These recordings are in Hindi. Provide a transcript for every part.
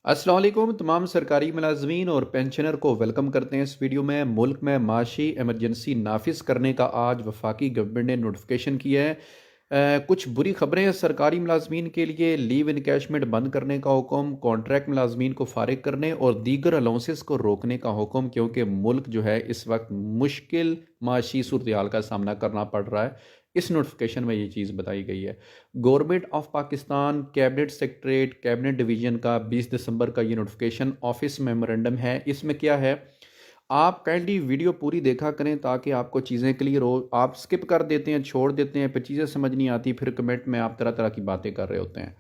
अस्सलाम वालेकुम तमाम सरकारी मुलाजमीन और पेंशनर को वेलकम करते हैं इस वीडियो में। मुल्क में माशी एमरजेंसी नाफिज करने का आज वफाकी गवर्नमेंट ने नोटिफिकेशन किया है। कुछ बुरी खबरें हैं सरकारी मुलाजमीन के लिए। लीव इनकैशमेंट बंद करने का हुक्म, कॉन्ट्रैक्ट मुलाजमीन को फारिग करने और दीगर अलाउंसेस को रोकने का हुक्म, क्योंकि मुल्क जो है इस वक्त मुश्किल माशी सूरत का सामना करना पड़ रहा है। इस नोटिफिकेशन में ये चीज़ बताई गई है। Government of Pakistan cabinet secretariat cabinet division का 20 दिसंबर का ये नोटिफिकेशन ऑफिस मेमोरेंडम है। इसमें क्या है, आप काइंडली वीडियो पूरी देखा करें ताकि आपको चीज़ें क्लियर हो। आप स्किप कर देते हैं, छोड़ देते हैं, फिर चीज़ें समझ नहीं आती, फिर कमेंट में आप तरह तरह की बातें कर रहे होते हैं।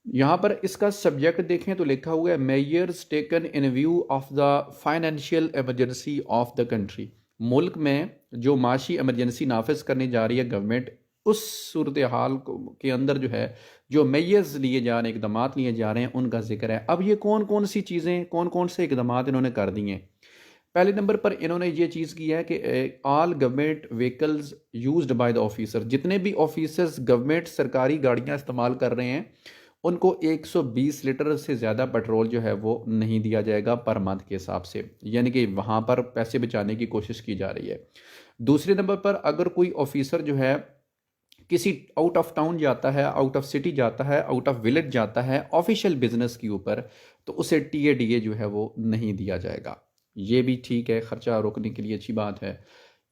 यहाँ पर इसका सब्जेक्ट देखें तो लिखा हुआ है measures taken in view of the financial emergency of the country. मुल्क में जो माशी इमरजेंसी नाफिज करने जा रही है गवर्नमेंट, उस सूरत हाल के अंदर जो है जो मेजर्स लिए जा रहे हैं, इकदाम लिए जा रहे हैं, उनका जिक्र है। अब ये कौन कौन सी चीज़ें, कौन कौन से इकदाम इन्होंने कर दिए हैं। पहले नंबर पर इन्होंने ये चीज़ की है कि all government vehicles used by the officer, जितने भी ऑफिसर्स गवर्नमेंट सरकारी गाड़ियाँ इस्तेमाल कर रहे हैं उनको 120 लीटर से ज़्यादा पेट्रोल जो है वो नहीं दिया जाएगा पर मंथ के हिसाब से, यानी कि वहाँ पर पैसे बचाने की कोशिश की जा रही है। दूसरे नंबर पर अगर कोई ऑफिसर जो है किसी आउट ऑफ टाउन जाता है, आउट ऑफ सिटी जाता है, आउट ऑफ विलेज जाता है ऑफिशियल बिजनेस के ऊपर, तो उसे टीएडीए जो है वो नहीं दिया जाएगा। ये भी ठीक है, खर्चा रोकने के लिए अच्छी बात है।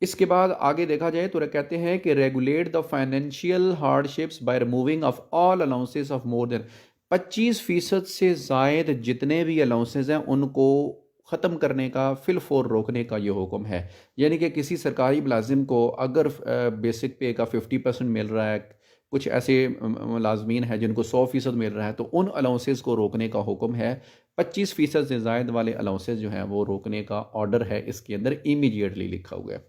इसके बाद आगे देखा जाए तो कहते हैं कि regulate the financial hardships by removing of all allowances of more than 25% से जायद जितने भी अलाउंसेस हैं उनको ख़त्म करने का, फिल फोर रोकने का ये हुक्म है। यानी कि किसी सरकारी मुलाजिम को अगर बेसिक पे का 50% मिल रहा है, कुछ ऐसे मुलाजमीन हैं जिनको 100% मिल रहा है, तो उन अलाउंसेस को रोकने का हुक्म है। 25% से जायद वाले अलाउंसेस जो हैं वो रोकने का ऑर्डर है, इसके अंदर इमीडिएटली लिखा हुआ है।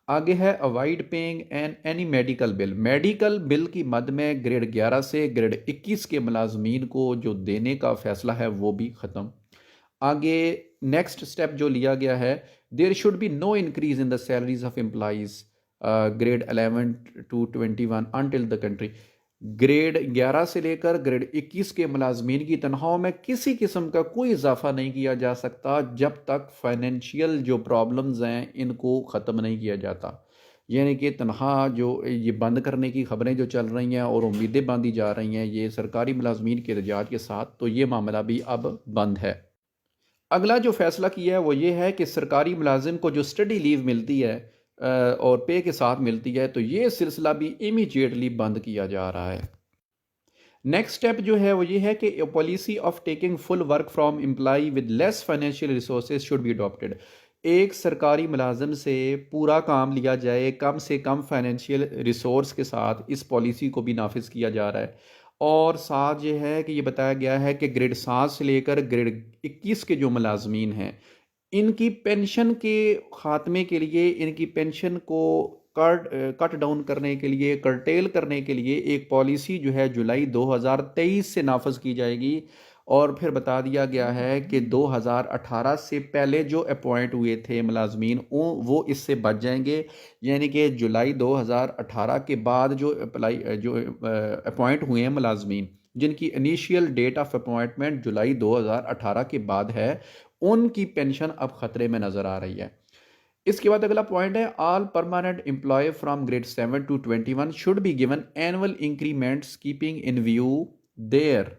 आगे है avoid paying an any medical bill. Medical bill की मद में ग्रेड 11 से ग्रेड 21 के मुलाजमीन को जो देने का फैसला है वो भी ख़त्म। आगे नेक्स्ट स्टेप जो लिया गया है, there should be no increase in the salaries of employees grade 11 to 21 until the country. Grade 11 से लेकर ग्रेड 21 के मुलाजमीन की तनख्वाहों में किसी किस्म का कोई इजाफा नहीं किया जा सकता जब तक फाइनेंशियल जो प्रॉब्लम्स हैं इनको ख़त्म नहीं किया जाता। यानी कि तनख्वाह जो ये बंद करने की खबरें जो चल रही हैं और उम्मीदें बांधी जा रही हैं ये सरकारी मुलाजमीन के एहतजाज के साथ, तो ये मामला भी अब बंद है। अगला जो फैसला किया है वो ये है कि सरकारी मुलाजिम को जो स्टडी लीव मिलती है और पे के साथ मिलती है, तो ये सिलसिला भी इमीडिएटली बंद किया जा रहा है। नेक्स्ट स्टेप जो है वो ये है कि policy of taking full work from employ with less financial resources should be adopted. एक सरकारी मुलाजम से पूरा काम लिया जाए कम से कम फाइनेंशियल रिसोर्स के साथ, इस पॉलिसी को भी नाफिज किया जा रहा है। और साथ ये है कि ये बताया गया है कि ग्रेड 7 से लेकर ग्रेड 21 के जो मुलाजमीन हैं इनकी पेंशन के ख़ात्मे के लिए, इनकी पेंशन को कट डाउन करने के लिए, कर्टेल करने के लिए एक पॉलिसी जो है जुलाई 2023 से नाफज की जाएगी। और फिर बता दिया गया है कि 2018 से पहले जो अपॉइंट हुए थे मुलाजमीन वो इससे बच जाएंगे। यानी कि जुलाई 2018 के बाद जो अपॉइंट हुए हैं मुलाजमीन जिनकी इनिशियल डेट ऑफ अपॉइंटमेंट जुलाई 2018 के बाद है, उनकी पेंशन अब ख़तरे में नज़र आ रही है। इसके बाद अगला पॉइंट है all permanent employee from grade 7 to 21 should be given annual increments keeping in view their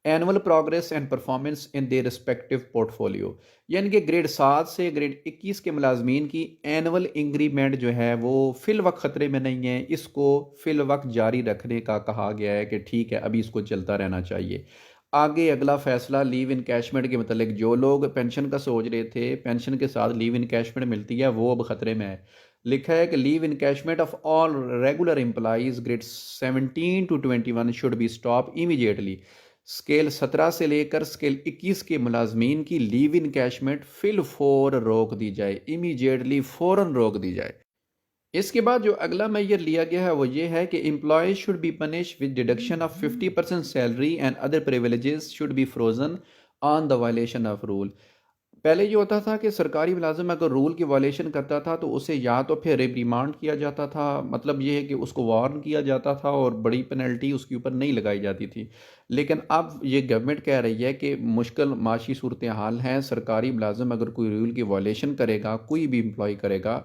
annual progress and performance in their respective portfolio. यानी कि ग्रेड 7 से ग्रेड 21 के मुलाजमीन की एनुअल इंक्रीमेंट जो है वो फिल वक्त ख़तरे में नहीं है, इसको फिल वक्त जारी रखने का कहा गया है कि ठीक है अभी इसको चलता रहना चाहिए। आगे अगला फैसला लीव इनकैशमेंट के मतलब, जो लोग पेंशन का सोच रहे थे, पेंशन के साथ लीव इनकैशमेंट मिलती है, वो अब ख़तरे में है। लिखा है कि leave encashment of all regular employees grade 17 to 21 should be stop immediately. Scale 17 से लेकर स्केल 21 के मुलाजमीन की लीव इनकैशमेंट फिल फोर रोक दी जाए, इमीडिएटली फ़ौरन रोक दी जाए। इसके बाद जो अगला मेजर लिया गया है वो ये है कि employees should be punish with deduction of 50% salary and other privileges should be frozen on the violation of rule. पहले ये होता था कि सरकारी मुलाजिम अगर रूल की वायलेशन करता था तो उसे या तो फिर रिप्रीमांड किया जाता था, मतलब ये है कि उसको वार्न किया जाता था और बड़ी पेनल्टी उसके ऊपर नहीं लगाई जाती थी। लेकिन अब ये गवर्नमेंट कह रही है कि मुश्किल माशी सूरत हाल है, सरकारी मुलाजिम अगर कोई रूल की वायलेशन करेगा, कोई भी एम्प्लॉय करेगा,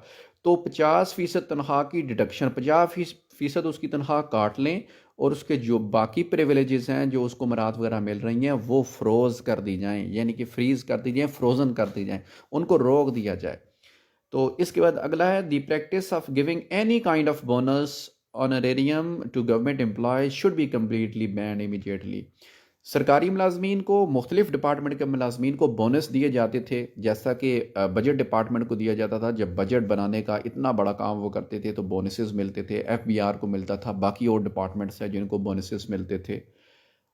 तो 50% तनख्वाह की डिडक्शन, 50% उसकी तनख्वाह काट लें और उसके जो बाकी प्रिविलेजेस हैं, जो उसको मराहत वगैरह मिल रही हैं, वो फ्रोज़ कर दी जाएँ, यानी कि फ्रीज़ कर दी जाएँ, फ्रोज़न कर दी जाएँ, उनको रोक दिया जाए। तो इसके बाद अगला है the practice of giving any kind of bonus honorarium to government employees should be completely ban immediately. सरकारी मुलाजमीन को, मुख्तलिफ डिपार्टमेंट के मुलाजमीन को बोनस दिए जाते थे, जैसा कि बजट डिपार्टमेंट को दिया जाता था। जब बजट बनाने का इतना बड़ा काम वो करते थे तो बोनसेस मिलते थे, एफबीआर को मिलता था, बाकी और डिपार्टमेंट्स हैं जिनको बोनसेस मिलते थे।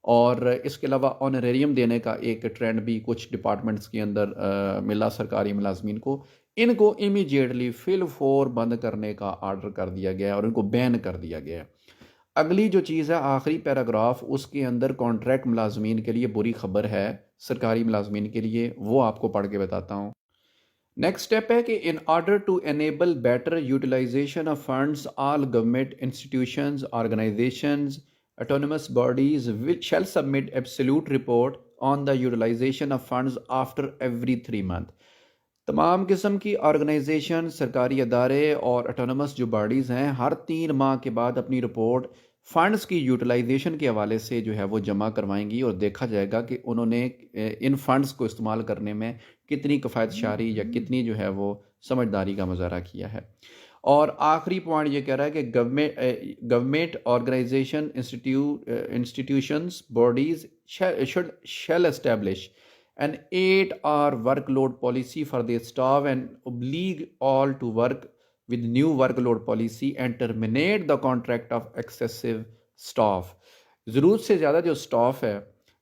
और इसके अलावा ऑनरेरियम देने का एक ट्रेंड भी कुछ डिपार्टमेंट्स के अंदर मिला सरकारी मुलाजमीन को। इनको इमीडिएटली फिल फोर बंद करने का आर्डर कर दिया गया है और इनको बैन कर दिया गया है। अगली जो चीज़ है, आखिरी पैराग्राफ, उसके अंदर कॉन्ट्रैक्ट मुलाजमीन के लिए बुरी खबर है, सरकारी मुलाजमीन के लिए, वो आपको पढ़ के बताता हूँ। नेक्स्ट स्टेप है कि in order to enable better utilisation of funds all government institutions organisations autonomous bodies which shall submit absolute report on the utilization of funds after every 3 month। तमाम किस्म की ऑर्गेनाइजेशन, सरकारी अदारे और ऑटोनमस जो बॉडीज़ हैं, हर 3 माह के बाद अपनी रिपोर्ट फ़ंड्स की यूटिलाइजेशन के हवाले से जो है वो जमा करवाएंगी और देखा जाएगा कि उन्होंने इन फ़ंड्स को इस्तेमाल करने में कितनी किफ़ायत शारी या कितनी जो है वो समझदारी का मुजाहरा किया है। और आखिरी पॉइंट ये कह रहा है कि government organisation institutions bodies shall establish an 8-hour workload policy for their staff and oblige all to work with new workload policy and terminate the contract of excessive staff। ज़रूरत से ज़्यादा जो स्टाफ है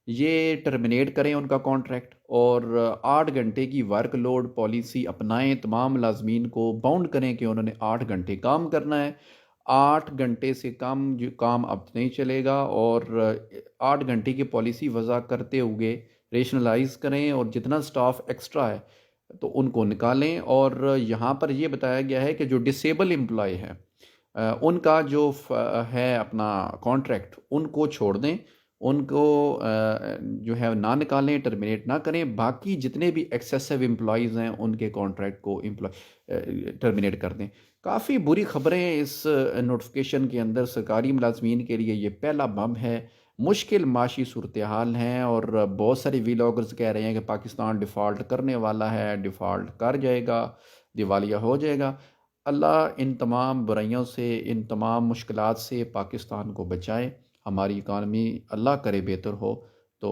ये टर्मिनेट करें उनका कॉन्ट्रैक्ट और 8 घंटे की वर्कलोड पॉलिसी अपनाएं, तमाम मुलाजमीन को बाउंड करें कि उन्होंने 8 घंटे काम करना है। 8 घंटे से कम जो काम अब नहीं चलेगा और 8 घंटे की पॉलिसी वज़ा करते हुए रेशनलाइज करें और जितना स्टाफ एक्स्ट्रा है तो उनको निकालें। और यहाँ पर ये बताया गया है कि जो डिसेबल एम्प्लॉय है उनका जो है अपना कॉन्ट्रैक्ट, उनको छोड़ दें, उनको जो है ना निकालें, टर्मिनेट ना करें। बाकी जितने भी एक्सेसिव एम्प्लॉयज़ हैं उनके कॉन्ट्रैक्ट को टर्मिनेट कर दें। काफ़ी बुरी ख़बरें इस नोटिफिकेशन के अंदर सरकारी मुलाजमीन के लिए। ये पहला बम है, मुश्किल माशी सूरत हाल हैं और बहुत सारे व्लॉगर्स कह रहे हैं कि पाकिस्तान डिफ़ॉल्ट करने वाला है, डिफ़ॉल्ट कर जाएगा, दिवालिया हो जाएगा। अल्लाह इन तमाम बुराइयों से, इन तमाम मुश्किलात से पाकिस्तान को बचाए। हमारी इकानमी अल्लाह करे बेहतर हो, तो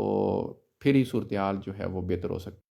फिर ही सूरत हाल जो है वो बेहतर हो सकती है।